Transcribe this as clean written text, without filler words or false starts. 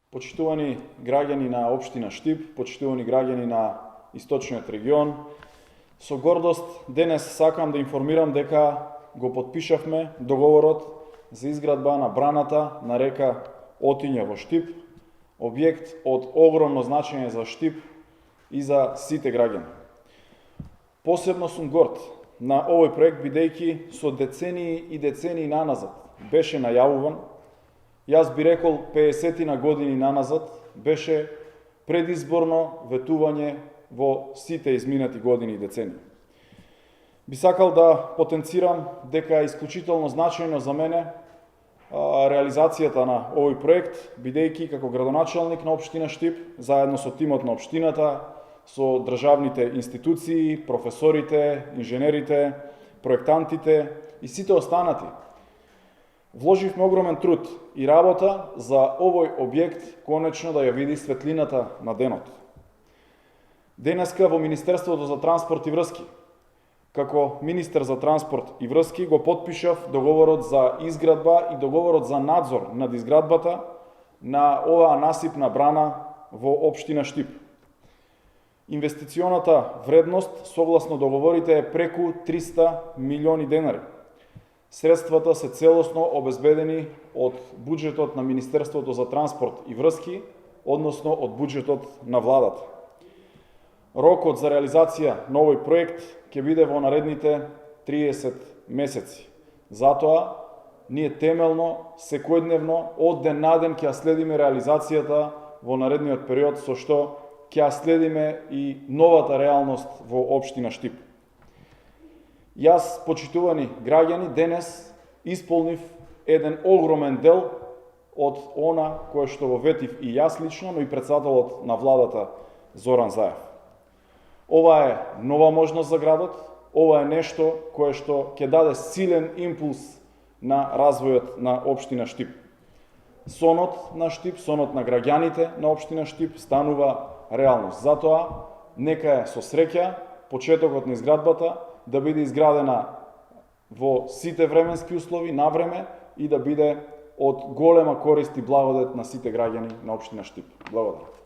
Почитувани граѓани на општина Штип, почитувани граѓани на Источниот регион, со гордост денес сакам да информирам дека го потпишавме договорот за изградба на браната на река Отиња во Штип, објект од огромно значење за Штип и за сите граѓани. Посебно сум горд на овој проект бидејќи со децении и децении наназад беше најавуван. Јас би рекол 50 на години наназад беше предизборно ветување во сите изминати години и децении. Би сакал да потенцирам дека е исклучително значајно за мене реализацијата на овој проект, бидејќи како градоначалник на општина Штип, заедно со тимот на општината, со државните институции, професорите, инженерите, проектантите и сите останати, вложивме огромен труд и работа за овој објект конечно да ја види светлината на денот. Денеска во Министерството за транспорт и врски, како министер за транспорт и врски, го потпишав договорот за изградба и договорот за надзор над изградбата на оваа насипна брана во општина Штип. Инвестиционата вредност согласно договорите е преку 300 милиони денари. Средствата се целосно обезбедени од буџетот на Министерството за транспорт и врски, односно од буџетот на владата. Рокот за реализација на овој проект ќе биде во наредните 30 месеци. Затоа, ние темелно, секојдневно, од ден на ден ќе следиме реализацијата во наредниот период, со што ќе следиме и новата реалност во општина Штип. Јас, почитувани граѓани, денес исполнив еден огромен дел од она кое што го ветив и јас лично, но и председателот на владата Зоран Заев. Ова е нова можност за градот, ова е нешто кое што ќе даде силен импулс на развојот на општина Штип. Сонот на Штип, сонот на граѓаните на општина Штип станува реалност. Затоа, нека е со среќа почетокот на изградбата да биде изградена во сите временски услови, на време и да биде од голема корист и благодет на сите граѓани на општина Штип. Благодарам.